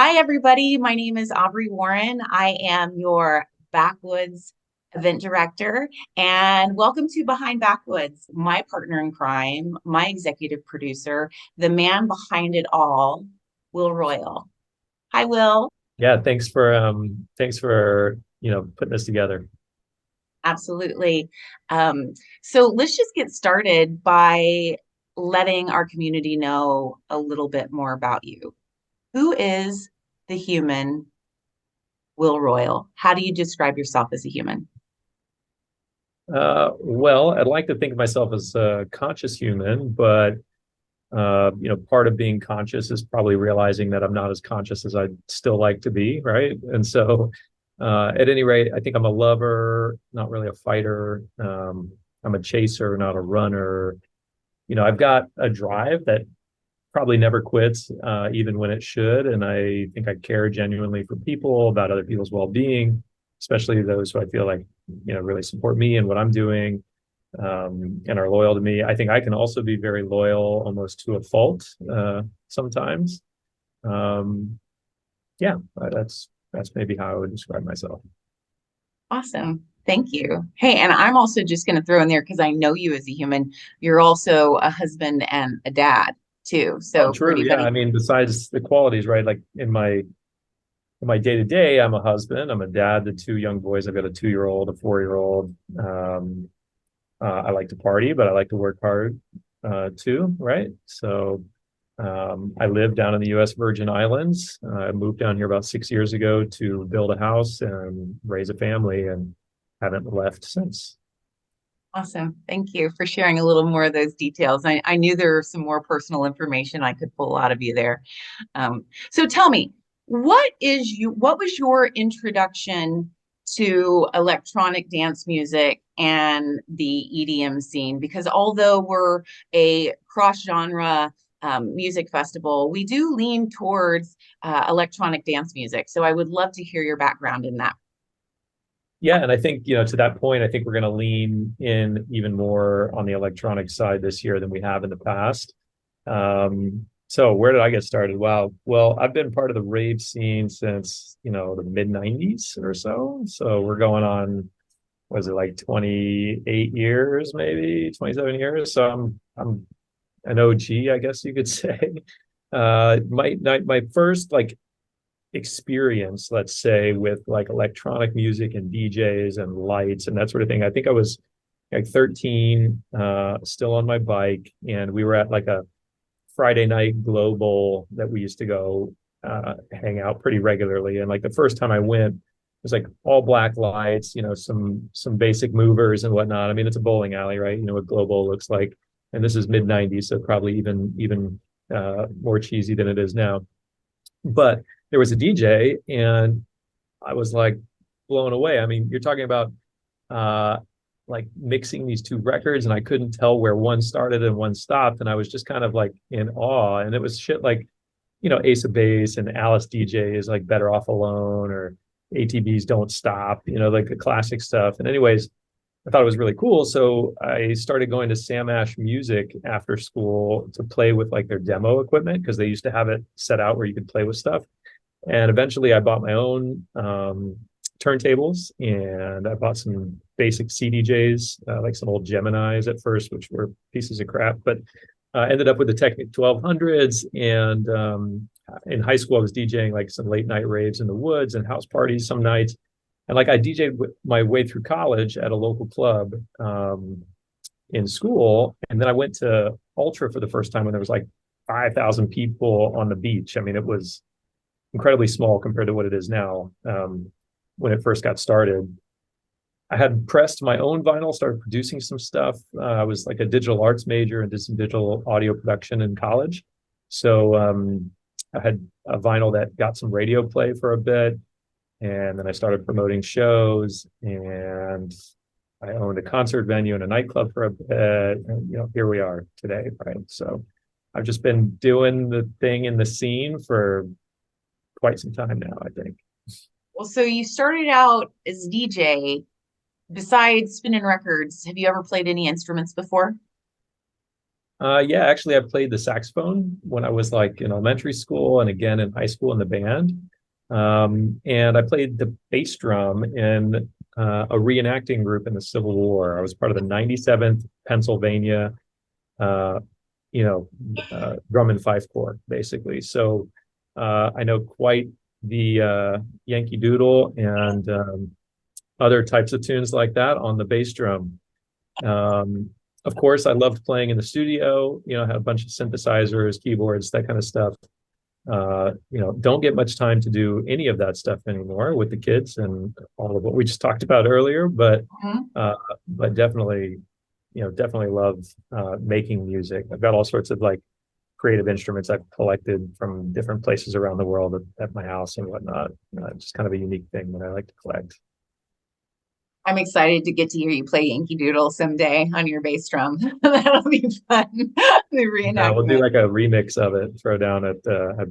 Hi, everybody. My name is Aubrey Warren. I am your Backwoods event director, and welcome to Behind Backwoods, my partner in crime, my executive producer, the man behind it all, Will Royall. Hi, Will. Yeah, thanks for putting this together. Absolutely. So let's just get started by letting our community know a little bit more about you. Who is the human Will Royall? How do you describe yourself as a human? Well, I'd like to think of myself as a conscious human, but part of being conscious is probably realizing that I'm not as conscious as I'd still like to be, right? And so, at any rate, I think I'm a lover, not really a fighter. I'm a chaser, not a runner. I've got a drive that probably never quits, even when it should. And I think I care genuinely for people, about other people's well-being, especially those who I feel like, really support me and what I'm doing, and are loyal to me. I think I can also be very loyal almost to a fault, sometimes. Um, yeah, that's maybe how I would describe myself. Awesome. Thank you. Hey, and I'm also just going to throw in there because I know you as a human. You're also a husband and a dad too. Oh, So for true. Yeah. anybody, I mean, besides the qualities, right? Like in my day to day, I'm a husband, I'm a dad to two young boys. I've got a 2-year-old, a 4-year-old. I like to party, but I like to work hard, too, right? So I live down in the U.S. Virgin Islands. I moved down here about 6 years ago to build a house and raise a family, and haven't left since. awesome. Thank you for sharing a little more of those details. I knew there was some more personal information I could pull out of you there. So tell me, what was your introduction to electronic dance music and the EDM scene? Because although we're a cross-genre music festival, we do lean towards electronic dance music. So I would love to hear your background in that. Yeah, and I think, to that point, I think we're going to lean in even more on the electronic side this year than we have in the past. So where did I get started? Wow. Well, I've been part of the rave scene since, the mid 90s or so. So we're going on, was it like 28 years, maybe 27 years? So I'm an OG, I guess you could say. My first like experience, let's say, with like electronic music and DJs and lights and that sort of thing. I think I was like 13, still on my bike, and we were at like a Friday night global that we used to go hang out pretty regularly. And like the first time I went, it was like all black lights, some basic movers and whatnot. I mean, it's a bowling alley, right? You know what global looks like. And this is mid 90s, so probably even more cheesy than it is now. But there was a DJ, and I was like blown away. I mean, you're talking about uh like mixing these two records, and I couldn't tell where one started and one stopped, and I was just kind of like in awe. And it was shit like, Ace of Base and Alice DJ is like Better Off Alone, or ATB's Don't Stop, like the classic stuff. And anyways, I thought it was really cool. So I started going to Sam Ash Music after school to play with like their demo equipment, because they used to have it set out where you could play with stuff. And eventually I bought my own turntables, and I bought some basic CDJs, like some old Geminis at first, which were pieces of crap, but ended up with the Technic 1200s. And in high school, I was DJing like some late night raves in the woods and house parties some nights. And like I DJed my way through college at a local club, in school. And then I went to Ultra for the first time when there was like 5,000 people on the beach. I mean, it was incredibly small compared to what it is now. When it first got started, I had pressed my own vinyl, started producing some stuff. I was like a digital arts major and did some digital audio production in college. So I had a vinyl that got some radio play for a bit. And then I started promoting shows, and I owned a concert venue and a nightclub for a bit. And, here we are today, right? So I've just been doing the thing in the scene for quite some time now, I think. Well, so you started out as DJ. Besides spinning records, have you ever played any instruments before? Yeah, actually, I played the saxophone when I was like in elementary school and again in high school in the band. And I played the bass drum in a reenacting group in the Civil War. I was part of the 97th Pennsylvania, uh, you know, drum and fife corps, basically. So I know quite the Yankee Doodle and other types of tunes like that on the bass drum. Um, of course, I loved playing in the studio, had a bunch of synthesizers, keyboards, that kind of stuff. Don't get much time to do any of that stuff anymore with the kids and all of what we just talked about earlier, Mhm. but definitely love making music. I've got all sorts of like creative instruments I've collected from different places around the world at my house and whatnot. Just kind of a unique thing that I like to collect. I'm excited to get to hear you play Yankee Doodle someday on your bass drum. That'll be fun. The We'll do reenactment, like a remix of it, throw down at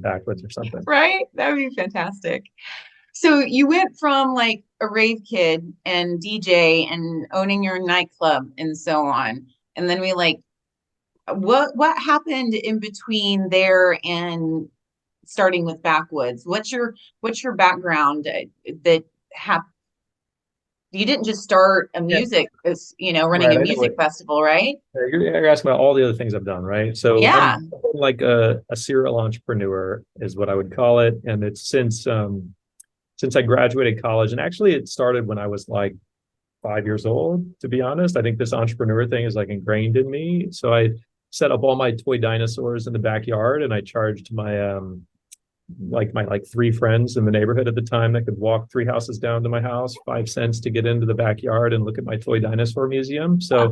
Backwoods or something. right? That would be fantastic. So you went from like a rave kid and DJ and owning your nightclub and so on. And then we like what happened in between there and starting with Backwoods? What's your background that hap you didn't just start a Yeah, music as running right. a I know music what festival, right? you're asking about all the other things I've done, right? So Yeah. I'm like a serial entrepreneur is what I would call it. And it's since I graduated college, and actually it started when I was like 5 years old, to be honest. I think this entrepreneur thing is like ingrained in me. So I set up all my toy dinosaurs in the backyard and I charged my three friends in the neighborhood at the time that could walk three houses down to my house, 5 cents to get into the backyard and look at my toy dinosaur museum. So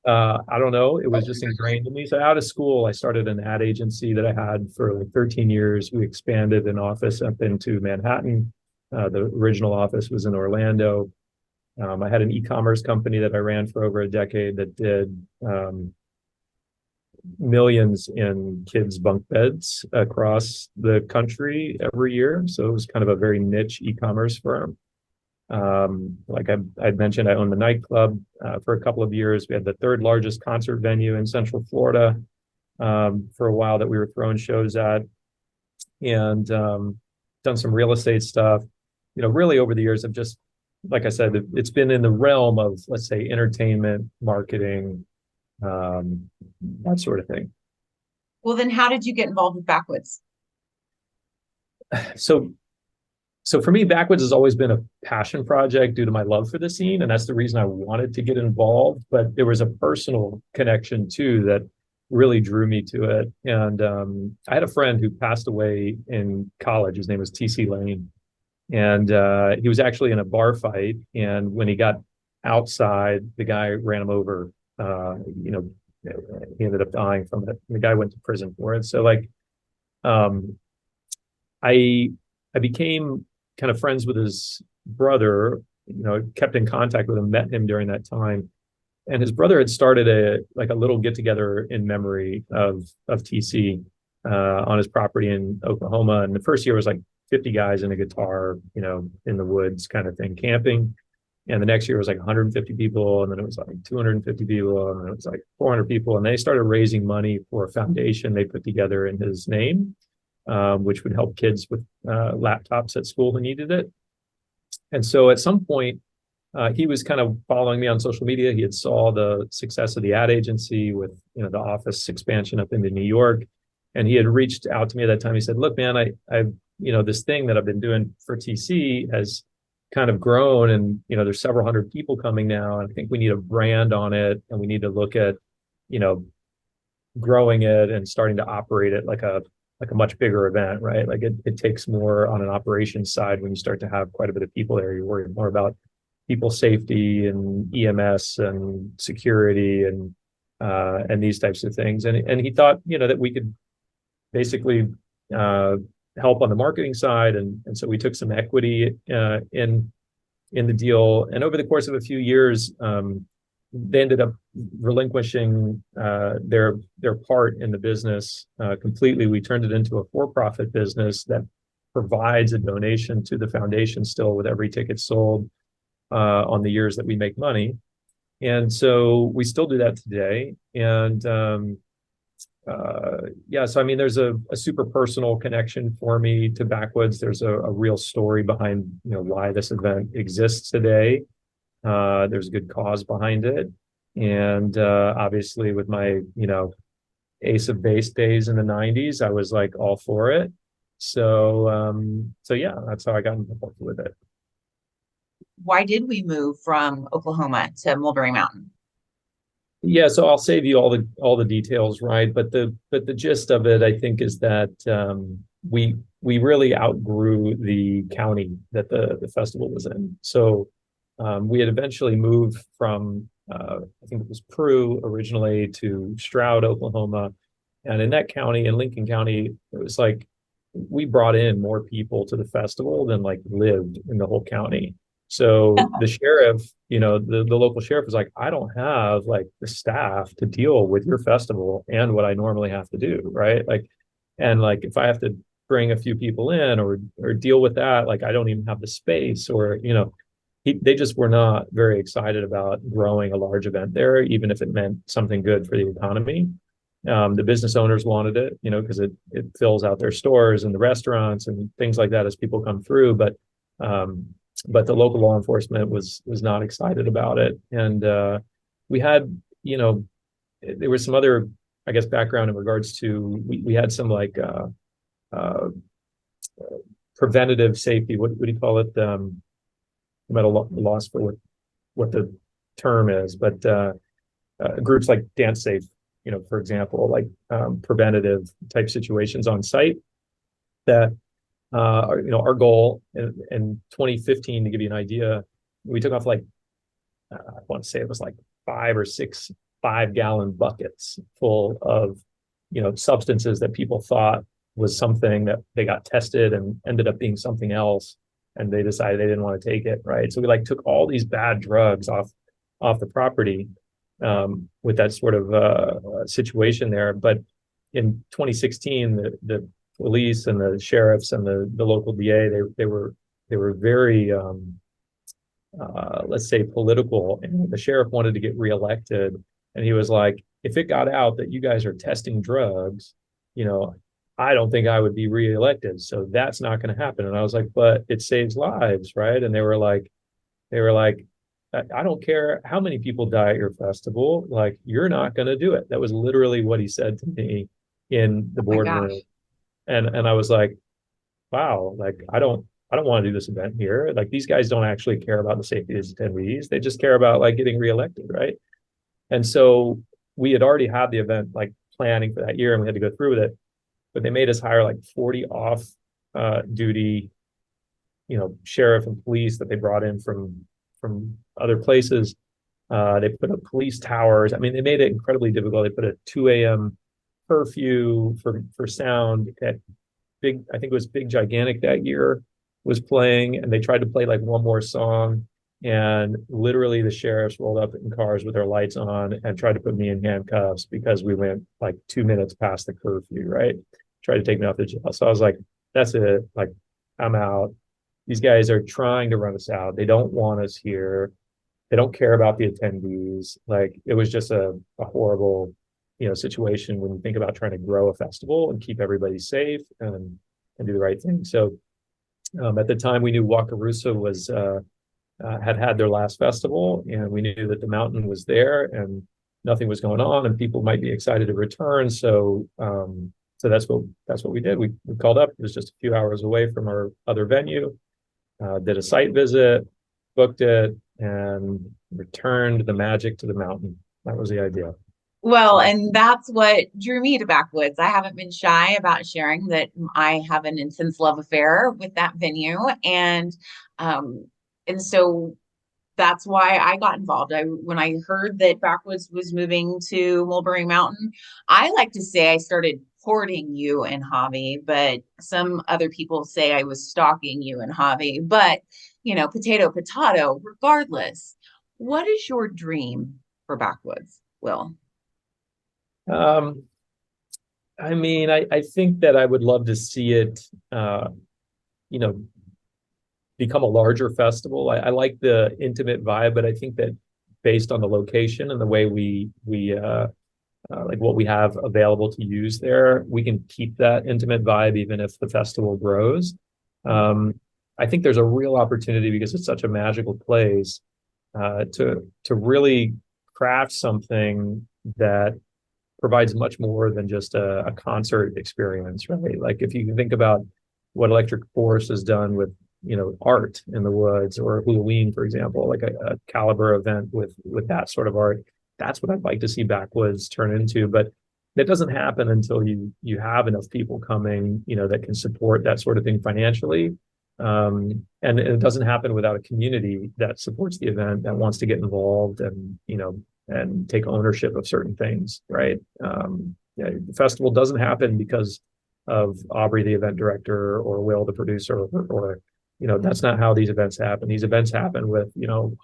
I don't know, it was just ingrained in me. So out of school, I started an ad agency that I had for like 13 years. We expanded an office up into Manhattan. The original office was in Orlando. I had an e-commerce company that I ran for over a decade that did millions in kids' bunk beds across the country every year. So it was kind of a very niche e-commerce firm. Like I'd mentioned, I owned the nightclub for a couple of years. We had the third largest concert venue in Central Florida for a while that we were throwing shows at, and done some real estate stuff. Really over the years, I've just, like I said, it's been in the realm of, let's say, entertainment, marketing, that sort of thing. Well, then how did you get involved with Backwoods? So so for me, Backwoods has always been a passion project due to my love for the scene, and that's the reason I wanted to get involved. But there was a personal connection too that really drew me to it. And I had a friend who passed away in college. His name was TC Lane, and he was actually in a bar fight. And when he got outside, the guy ran him over. He ended up dying from it. The guy went to prison for it. So like, um, I I became kind of friends with his brother, kept in contact with him, met him during that time. And his brother had started a little get together in memory of TC on his property in Oklahoma. And the first year was like 50 guys and a guitar, in the woods kind of thing, camping. And the next year was like 150 people, and then it was like 250 people, and then it was like 400 people. And they started raising money for a foundation they put together in his name, which would help kids with laptops at school who needed it. And so at some point, he was kind of following me on social media. He had saw the success of the ad agency with the office expansion up into New York, and he had reached out to me at that time. He said, "Look, man, I this thing that I've been doing for TC has kind of grown, and there's several hundred people coming now, and I think we need a brand on it, and we need to look at you know growing it and starting to operate it like a much bigger event, right? Like it takes more on an operations side when you start to have quite a bit of people there. You're worried more about people safety and EMS and security and these types of things. And he thought, that we could basically help on the marketing side. And so we took some equity in the deal. And over the course of a few years, they ended up relinquishing their part in the business completely. We turned it into a for-profit business that provides a donation to the foundation still with every ticket sold on the years that we make money. And so we still do that today. And yeah, so I mean, there's a super personal connection for me to Backwoods. There's a real story behind, why this event exists today. There's a good cause behind it. And obviously with my, Ace of Base days in the 90s, I was like all for it. So yeah, that's how I got involved with it. Why did we move from Oklahoma to Mulberry Mountain? Yeah, so I'll save you all the details, right? But the gist of it, I think, is that we really outgrew the county that the festival was in. So we had eventually moved from I think it was Peru originally to Stroud, Oklahoma, and in that county, in Lincoln County, it was like we brought in more people to the festival than like lived in the whole county. So the sheriff, the local sheriff was like, I don't have like the staff to deal with your festival and what I normally have to do, right? Like, and like if I have to bring a few people in or deal with that, like I don't even have the space or, they just were not very excited about growing a large event there, even if it meant something good for the economy. The business owners wanted it, because it fills out their stores and the restaurants and things like that as people come through. But the local law enforcement was not excited about it. And we had, there was some other, I guess, background in regards to we had some like uh, preventative safety. What do you call it? I'm at a loss for what the term is, but groups like Dance Safe, for example, like preventative type situations on site that our goal in 2015, to give you an idea, we took off like I want to say it was like 5 or 6 5-gallon buckets full of substances that people thought was something that they got tested and ended up being something else, and they decided they didn't want to take it, right? So we like took all these bad drugs off the property with that sort of situation there. But in 2016, the police and the sheriffs and the local DA, they were very let's say political, and the sheriff wanted to get reelected, and he was like, if it got out that you guys are testing drugs, I don't think I would be reelected, so that's not going to happen. And I was like, but it saves lives, right? And they were like, I don't care how many people die at your festival, like you're not going to do it. That was literally what he said to me in the Oh my gosh. boardroom. And I was like, wow, like I don't want to do this event here. Like these guys don't actually care about the safety of attendees. They just care about like getting reelected, right? And so we had already had the event like planning for that year, and we had to go through with it. But they made us hire like 40 off duty, sheriff and police that they brought in from other places. They put up police towers. I mean, they made it incredibly difficult. They put a 2 a.m. curfew for sound at big, I think it was Big Gigantic that year was playing, and they tried to play like one more song. And literally the sheriffs rolled up in cars with their lights on and tried to put me in handcuffs because we went like 2 minutes past the curfew, right? Tried to take me off the jail. So I was like, that's it. Like, I'm out. These guys are trying to run us out. They don't want us here. They don't care about the attendees. Like, it was just a horrible, situation when you think about trying to grow a festival and keep everybody safe and do the right thing. So at the time, we knew Wakarusa was had their last festival, and we knew that the mountain was there and nothing was going on, and people might be excited to return. So that's what we did. We called up. It was just a few hours away from our other venue. Did a site visit, booked it, and returned the magic to the mountain. That was the idea. Well, and that's what drew me to Backwoods. I haven't been shy about sharing that I have an intense love affair with that venue, um, and so that's why I got involved. When I heard that Backwoods was moving to Mulberry Mountain, I like to say I started courting you and Javi, but some other people say I was stalking you and Javi. But potato, potato. Regardless, what is your dream for Backwoods, Will? Um, I mean, I think that I would love to see it, you know, become a larger festival. I like the intimate vibe, but I think that based on the location and the way we like what we have available to use there, we can keep that intimate vibe even if the festival grows. I think there's a real opportunity because it's such a magical place to really craft something that provides much more than just a concert experience, right? Like if you think about what Electric Forest has done with, art in the woods, or Halloween, for example, like a caliber event with that sort of art, that's what I'd like to see Backwoods turn into. But that doesn't happen until you have enough people coming, that can support that sort of thing financially. And it doesn't happen without a community that supports the event, that wants to get involved and take ownership of certain things, right? Yeah, the festival doesn't happen because of Aubrey, the event director, or Will, the producer, or that's not how these events happen. These events happen with,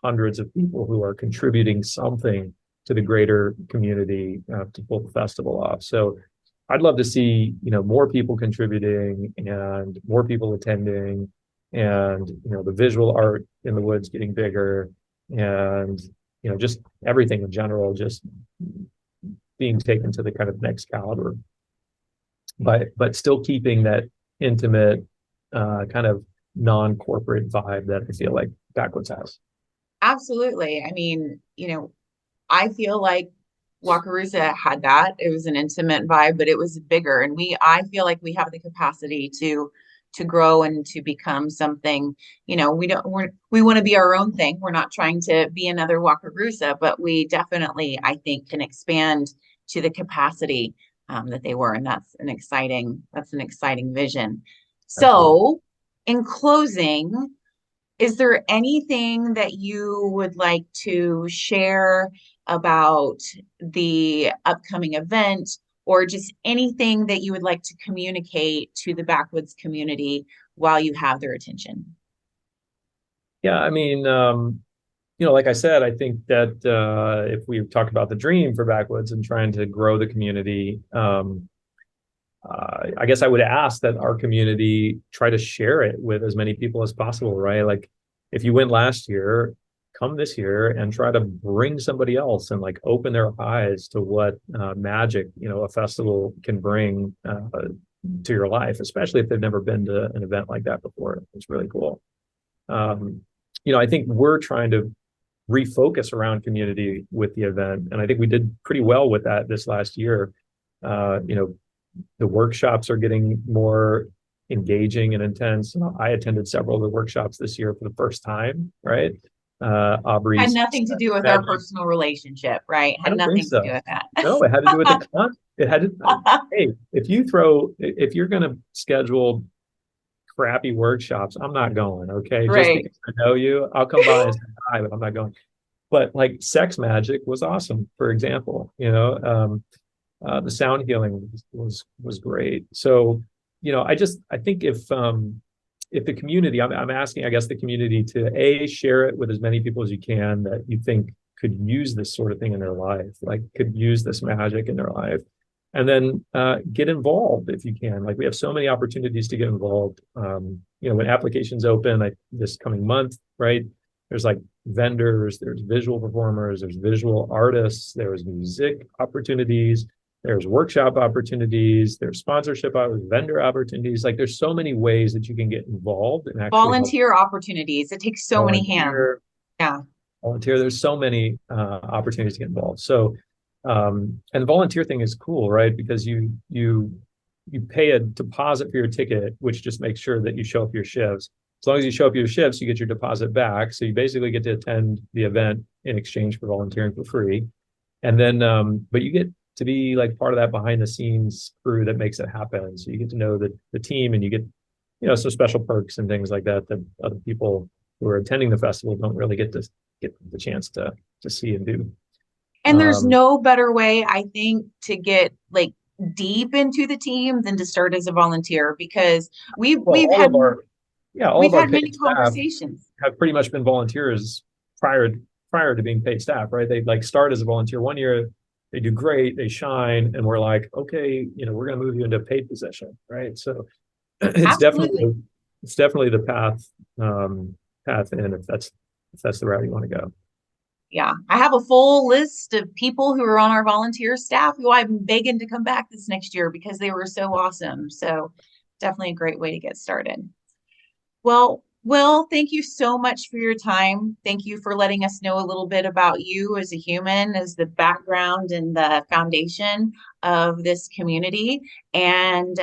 hundreds of people who are contributing something to the greater community to pull the festival off. So I'd love to see, more people contributing and more people attending, and, the visual art in the woods getting bigger, and, just everything in general, just being taken to the kind of next caliber, but still keeping that intimate, kind of non-corporate vibe that I feel like Backwoods has. Absolutely. I mean, I feel like Wakarusa had that. It was an intimate vibe, but it was bigger. And I feel like we have the capacity to grow and to become something. We want to be our own thing. We're not trying to be another Wakarusa, but we definitely, I think, can expand to the capacity that they were. And that's an exciting vision. Absolutely. So in closing, is there anything that you would like to share about the upcoming event, or just anything that you would like to communicate to the Backwoods community while you have their attention? Yeah, I mean, like I said, I think that if we talk about the dream for Backwoods and trying to grow the community, I guess I would ask that our community try to share it with as many people as possible, right? Like if you went last year, come this year and try to bring somebody else and like open their eyes to what magic, a festival can bring to your life, especially if they've never been to an event like that before. It's really cool. I think we're trying to refocus around community with the event, and I think we did pretty well with that this last year. The workshops are getting more engaging and intense. I attended several of the workshops this year for the first time, right? Had Aubrey's nothing to do with our magic. personal relationship, right? I Had don't think nothing to do so. with that. No, it had to do with the con. It had to. Hey, if you're going to schedule crappy workshops, I'm not going. Okay, just Right. because I know you, I'll come by and say hi, but I'm not going. But like sex magic was awesome, for example. The sound healing was great. So, I think if the community, I'm asking, I guess, the community to share it with as many people as you can that you think could use this sort of thing in their life, like could use this magic in their life, and then get involved if you can. Like we have so many opportunities to get involved. When applications open like this coming month, right? There's like vendors, there's visual performers, there's visual artists, there's music opportunities, there's workshop opportunities, there's sponsorship, vendor opportunities. Like there's so many ways that you can get involved and actually help Volunteer opportunities. It takes so many hands. volunteer. Yeah. Volunteer. There's so many opportunities to get involved. So, and the volunteer thing is cool, right? Because you pay a deposit for your ticket, which just makes sure that you show up your shifts. As long as you show up your shifts, you get your deposit back. So you basically get to attend the event in exchange for volunteering for free. And then, but you get to be like part of that behind the scenes crew that makes it happen. So you get to know the team, and you get, some special perks and things like that other people who are attending the festival don't really get the chance to see and do. And there's no better way, I think, to get like deep into the team than to start as a volunteer, because Well, all we've of our had paid many staff conversations. have pretty much been volunteers prior to being paid staff, right? They like start as a volunteer one year, they do great, they shine, and we're like, okay, we're going to move you into a paid position, right? So it's Absolutely. definitely the path in if that's the route you want to go. Yeah, I have a full list of people who are on our volunteer staff who I'm begging to come back this next year because they were so awesome. So definitely a great way to get started. Well, Will, thank you so much for your time. Thank you for letting us know a little bit about you as a human, as the background and the foundation of this community. And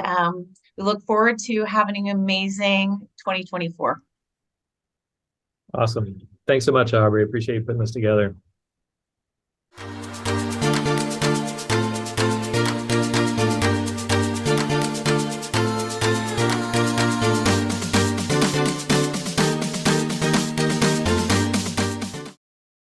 we look forward to having an amazing 2024. Awesome. Thanks so much, Aubrey. Appreciate you putting this together.